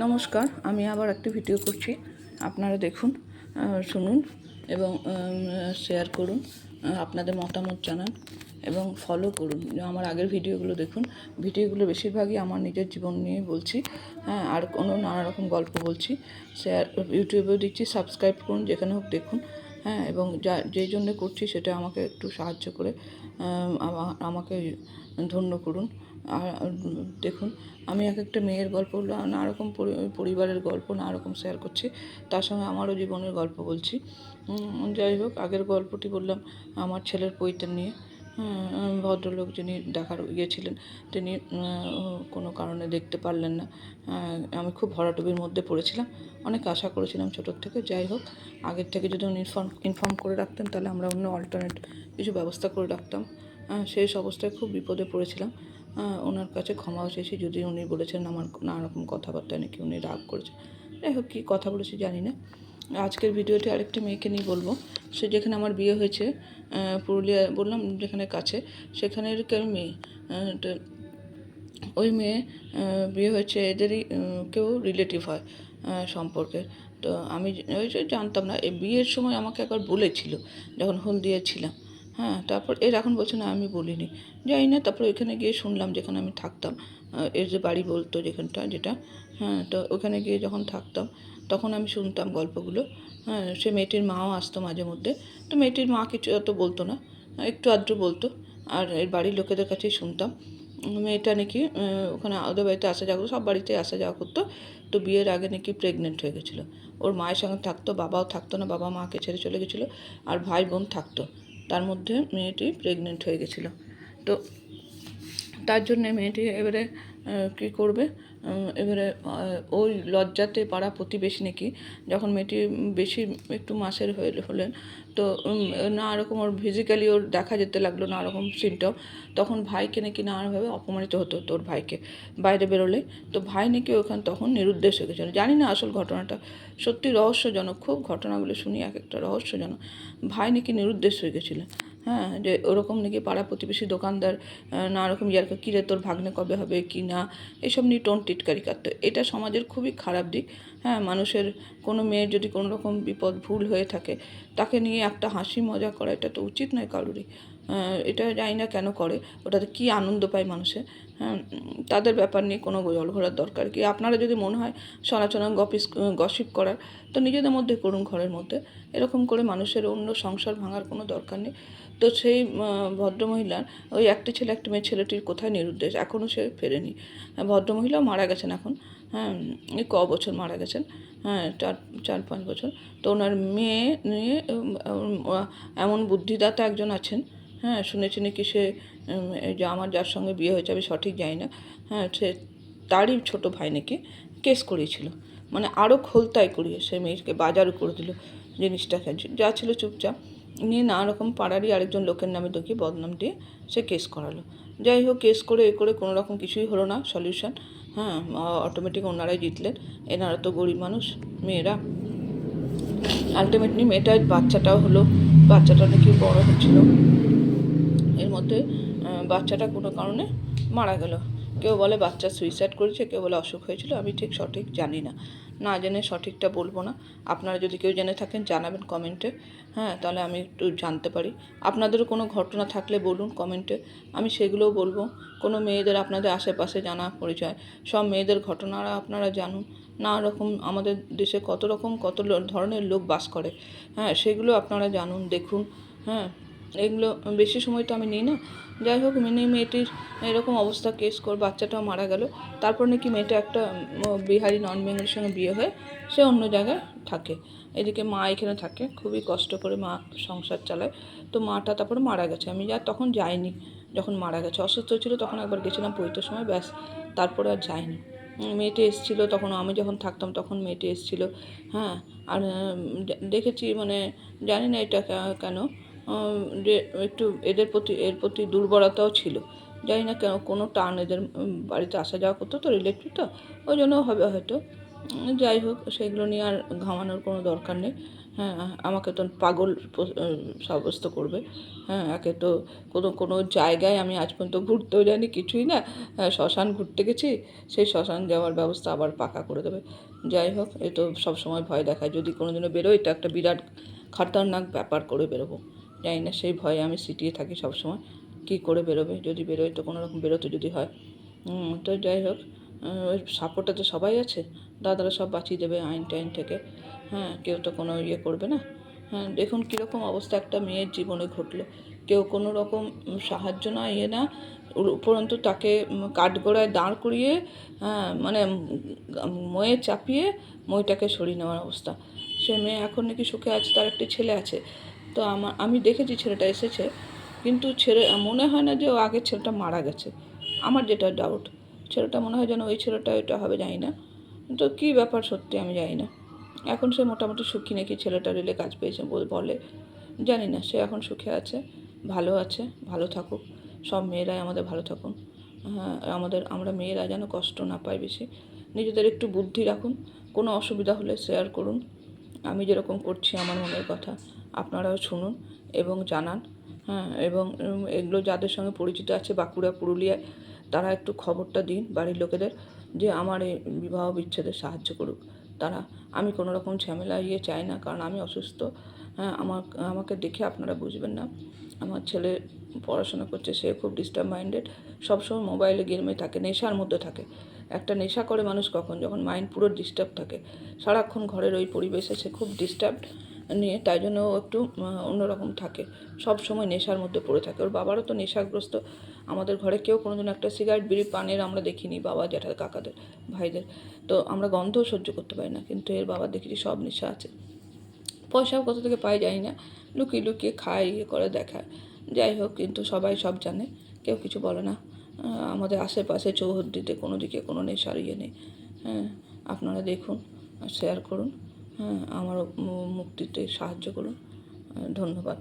নমস্কার, আমি আবার একটি ভিডিও করছি। আপনারা দেখুন, শুনুন এবং শেয়ার করুন, আপনাদের মতামত জানান এবং ফলো করুন। আমার আগের ভিডিওগুলো দেখুন। ভিডিওগুলো বেশিরভাগই আমার নিজের জীবন নিয়ে বলছি, হ্যাঁ, আর কোনো নানা রকম গল্প বলছি। শেয়ার ইউটিউবেও দিচ্ছি, সাবস্ক্রাইব করুন, যেখানে হোক দেখুন, হ্যাঁ, এবং যেই জন্য করছি সেটা আমাকে একটু সাহায্য করে আমাকে ধন্য করুন। আর দেখুন, আমি এক একটা মেয়ের গল্প, নানা রকম পরিবারের গল্প নানা রকম শেয়ার করছি, তার সঙ্গে আমারও জীবনের গল্প বলছি। যাই হোক, আগের গল্পটি বললাম আমার ছেলের পৈতের নিয়ে। ভদ্রলোক যিনি দেখার গিয়েছিলেন, তিনি কোনো কারণে দেখতে পারলেন না। আমি খুব ভরাডুবির মধ্যে পড়েছিলাম, অনেক আশা করেছিলাম ছোটোর থেকে। যাই হোক, আগের থেকে যদি উনি ইনফর্ম করে রাখতেন, তাহলে আমরা অন্য অল্টারনেট কিছু ব্যবস্থা করে রাখতাম। শেষ অবস্থায় খুব বিপদে পড়েছিলাম। ওনার কাছে ক্ষমাও চেয়েছি, যদি উনি বলেছেন আমার নানা রকম কথাবার্তা নাকি উনি রাগ করেছেন। যাই হোক, কী কথা বলেছি জানি না। আজকের ভিডিওটি আরেকটি মেয়েকে নিয়ে বলবো। সে যেখানে আমার বিয়ে হয়েছে, পুরুলিয়া বললাম যেখানে কাছে, সেখানের কেউ মেয়ে। তো ওই মেয়ে বিয়ে হয়েছে, এদেরই কেউ রিলেটিভ হয় সম্পর্কে। তো আমি ওই যে জানতাম না, এই বিয়ের সময় আমাকে একবার বলেছিল যখন হলদিয়া ছিলাম। হ্যাঁ, তারপর এর এখন বলছে না আমি বলিনি, যাই না। তারপর ওইখানে গিয়ে শুনলাম, যেখানে আমি থাকতাম, এর যে বাড়ি বলতো যেখানটা যেটা, হ্যাঁ, তো ওখানে গিয়ে যখন থাকতাম তখন আমি শুনতাম গল্পগুলো। হ্যাঁ, সে মেয়েটির মাও আসতো মাঝে মধ্যে। তো মেয়েটির মা কিছু অত বলতো না, একটু আধটু বলতো, আর এর বাড়ির লোকেদের কাছেই শুনতাম। মেয়েটা নাকি ওখানে ওদের বাড়িতে আসা যাওয়া করতো, সব বাড়িতে আসা যাওয়া করতো। তো বিয়ের আগে নাকি প্রেগনেন্ট হয়ে গেছিলো। ওর মায়ের সঙ্গে থাকতো, বাবাও থাকতো না, বাবা মাকে ছেড়ে চলে গেছিলো, আর ভাই বোন থাকতো। তার মধ্যে মেয়েটি প্রেগনেন্ট হয়ে গেছিলো। তো তার জন্যে মেয়েটি এবারে কী করবে, এবারে ওই লজ্জাতে পাড়া প্রতিবেশী নাকি, যখন মেয়েটি বেশি একটু মাসের হলেন, তো নানা রকম ওর ফিজিক্যালি ওর দেখা যেতে লাগলো নানা রকম সিমটম, তখন ভাইকে নাকি নানাভাবে অপমানিত হতো তোর ভাইকে বাইরে বেরোলে। তো ভাই নাকি ওখানে তখন নিরুদ্দেশ হয়ে গেছিলো। জানি না আসল ঘটনাটা, সত্যি রহস্যজনক, খুব ঘটনাগুলো শুনি এক একটা রহস্যজনক। ভাই নাকি নিরুদ্দেশ হয়ে গেছিলো। হ্যাঁ, যে ওরকম নাকি পাড়া প্রতিবেশী দোকানদার নানা রকম ইয়ার্কি, কী রে তোর ভাগ্নে কবে হবে কি না, এসব নিয়ে টোন টিটকারি কাটতো। এটা সমাজের খুবই খারাপ দিক। হ্যাঁ, মানুষের কোনো মেয়ের যদি কোনো রকম বিপদ ভুল হয়ে থাকে, তাকে নিয়ে একটা হাসি মজা করা, এটা তো উচিত নয় কারোরই। এটা জানি না কেন করে, ওটাতে কী আনন্দ পায় মানুষে। হ্যাঁ, তাদের ব্যাপার নিয়ে কোনো জল ঘোলার দরকার কি? আপনারা যদি মনে হয় সনাচনা গসিপ করার, তো নিজেদের মধ্যে করুন, ঘরের মধ্যে। এরকম করে মানুষের অন্য সংসার ভাঙার কোনো দরকার নেই। তো সেই ভদ্রমহিলার ওই একটি ছেলে একটি মেয়ে, ছেলেটির কোথায় নিরুদ্দেশ, এখনও সে ফেরেনি। ভদ্রমহিলাও মারা গেছেন এখন। হ্যাঁ, এই বছর মারা গেছেন, হ্যাঁ, 4-5 বছর। তো ওনার মেয়ে নিয়ে এমন বুদ্ধিদাতা একজন আছেন। হ্যাঁ, শুনেছি নাকি সে এই যে আমার যার সঙ্গে বিয়ে হয়েছে, আমি সঠিক জানি না, হ্যাঁ, সে তারই ছোটো ভাই নাকি কেস করিয়েছিল, মানে আরও খোলতাই করিয়ে সে মেয়েকে বাজারও করে দিল জিনিসটাকে, যা ছিল চুপচাপ নিয়ে নানা রকম পাড়ারই আরেকজন লোকের নামে দেখিয়ে বদনাম দিয়ে সে কেস করালো। যাই হোক, কেস করে করে কোনো রকম কিছুই হলো না সলিউশন। হ্যাঁ, অটোমেটিক ওনারাই জিতলেন। এনারা তো গরিব মানুষ, মেয়েরা। আলটিমেটলি মেয়েটার বাচ্চাটাও হলো, বাচ্চাটা নাকি বড় হচ্ছিল। এর মধ্যে বাচ্চাটা কোনো কারণে মারা গেল। কেউ বলে বাচ্চা সুইসাইড করেছে, কেউ বলে অসুখ হয়েছিল। আমি ঠিক সঠিক জানি না, না জেনে সঠিকটা বলবো না। আপনারা যদি কেউ জেনে থাকেন জানাবেন কমেন্টে, হ্যাঁ, তাহলে আমি একটু জানতে পারি। আপনাদেরও কোনো ঘটনা থাকলে বলুন কমেন্টে, আমি সেগুলোও বলবো। কোনো মেয়েদের আপনাদের আশেপাশে জানা পরিচয়, সব মেয়েদের ঘটনারা আপনারা জানুন। নানা রকম আমাদের দেশে কত রকম কত ধরনের লোক বাস করে, হ্যাঁ, সেগুলো আপনারা জানুন, দেখুন। হ্যাঁ, এগুলো বেশি সময় তো আমি নিই না। যাই হোক, মেয়েটির এরকম অবস্থা, কেস করে বাচ্চাটাও মারা গেল। তারপর নাকি মেয়েটা একটা বিহারি নন বেঙ্গলির সঙ্গে বিয়ে হয়ে সে অন্য জায়গায় থাকে। এদিকে মা এখানে থাকে, খুবই কষ্ট করে মা সংসার চালায়। তো মাটা তারপরে মারা গেছে, আমি তখন যাইনি। যখন মারা গেছে, অসুস্থ ছিল, তখন একবার গেছিলাম পৈতের সময়, ব্যাস, তারপরে আর যাইনি। মেয়েটি এসেছিলো তখন, আমি যখন থাকতাম তখন মেয়েটি এসেছিলো। হ্যাঁ, আর দেখেছি, মানে জানি না এটা কেন, যে একটু এর প্রতি দুর্বলতাও ছিল। জানি না কেন, কোনো টান, এদের বাড়িতে আসা যাওয়া করতো তো রিলেটিভ, তো ওই জন্য হবে হয়তো। যাই হোক, সেগুলো নিয়ে আর ঘামানোর কোনো দরকার নেই। হ্যাঁ, আমাকে তো পাগল সাব্যস্ত করবে। হ্যাঁ, একে তো কোনো কোনো জায়গায় আমি আজ পর্যন্ত ঘুরতেও যাইনি, কিছুই না। শ্মশান ঘুরতে গেছি, সেই শ্মশান যাওয়ার ব্যবস্থা আবার পাকা করে দেবে। যাই হোক, এ তো সবসময় ভয় দেখায়, যদি কোনো দিনও বেরোই এটা একটা বিরাট খতরনাক ব্যাপার করে বেরোবো। জানি না, সেই ভয়ে আমি সিটিয়ে থাকি সবসময়, কী করে বেরোবে, যদি বেরোই তো কোনো রকম বেরোতে যদি হয়। তো যাই হোক, ওই সাপোর্টে তো সবাই আছে, দাদারা সব বাঁচিয়ে দেবে আইন টাইন থেকে। হ্যাঁ, কেউ তো কোনো ইয়ে করবে না। হ্যাঁ, দেখুন কীরকম অবস্থা একটা মেয়ের জীবনে ঘটলো। কেউ কোনো রকম সাহায্য না, ইয়ে না, উপরন্তু তাকে কাঠগড়ায় দাঁড় করিয়ে, হ্যাঁ মানে ময়ে চাপিয়ে মইটাকে সরিয়ে নেওয়ার অবস্থা। সে মেয়ে এখন নাকি সুখে আছে, তার একটি ছেলে আছে। তো আমি দেখেছি ছেলেটা এসেছে, কিন্তু ছেলে মনে হয় না যে ও আগের ছেলেটা মারা গেছে। আমার যেটা ডাউট, ছেলেটা মনে হয় যেন ওই ছেলেটা এটা হবে, জানি না। তো কী ব্যাপার সত্যি আমি জানি না। এখন সে মোটামুটি সুখী নাকি, ছেলেটা রেলে কাজ পেয়েছে বলে, জানি না। সে এখন সুখে আছে, ভালো আছে, ভালো থাকুক। সব মেয়েরাই আমাদের ভালো থাকুন। হ্যাঁ, আমরা মেয়েরা যেন কষ্ট না পাই বেশি। নিজেদের একটু বুদ্ধি রাখুন, কোনো অসুবিধা হলে শেয়ার করুন। আমি যেরকম করছি আমার মনের কথা আপনারাও শুনুন এবং জানান। হ্যাঁ, এবং এগুলো যাদের সঙ্গে পরিচিত আছে বাঁকুড়া, পুরুলিয়ায়, তারা একটু খবরটা দিন বাড়ির লোকেদের, যে আমার এই বিবাহ বিচ্ছেদে সাহায্য করুক তারা। আমি কোনো রকম ঝামেলা চাই না, কারণ আমি অসুস্থ। হ্যাঁ, আমাকে দেখে আপনারা বুঝবেন না। আমার ছেলে পড়াশোনা করছে, সে খুব ডিস্টার্ব মাইন্ডেড, সবসময় মোবাইলে গেমে থাকে, নেশার মধ্যে থাকে। একটা নেশা করে মানুষ কখন, যখন মাইন্ড পুরো ডিস্টার্ব থাকে, সারাক্ষণ ঘরের ওই পরিবেশে সে খুব ডিস্টার্বড নিয়ে, তাই জন্য ও একটু অন্যরকম থাকে, সব সময় নেশার মধ্যে পড়ে থাকে। ওর বাবারও তো নেশাগ্রস্ত। আমাদের ঘরে কেউ কোনোদিন একটা সিগারেট বিড়ি পানের আমরা দেখিনি, বাবা জ্যাঠার কাকাদের ভাইদের। তো আমরা গন্ধও সহ্য করতে পারি না, কিন্তু এর বাবার দেখেছি সব নেশা আছে। পয়সাও কোথা থেকে পাই জানি না, লুকিয়ে লুকিয়ে খায়, ইয়ে করে দেখায়। যাই হোক, কিন্তু সবাই সব জানে, কেউ কিছু বলে না। আমাদের আশেপাশে চৌহদ্দিতে কোনো দিকে কোনো নেশার ইয়ে নেই। হ্যাঁ, আপনারা দেখুন, শেয়ার করুন। হ্যাঁ, আমার মুক্তিতে সাহায্য করুন। ধন্যবাদ।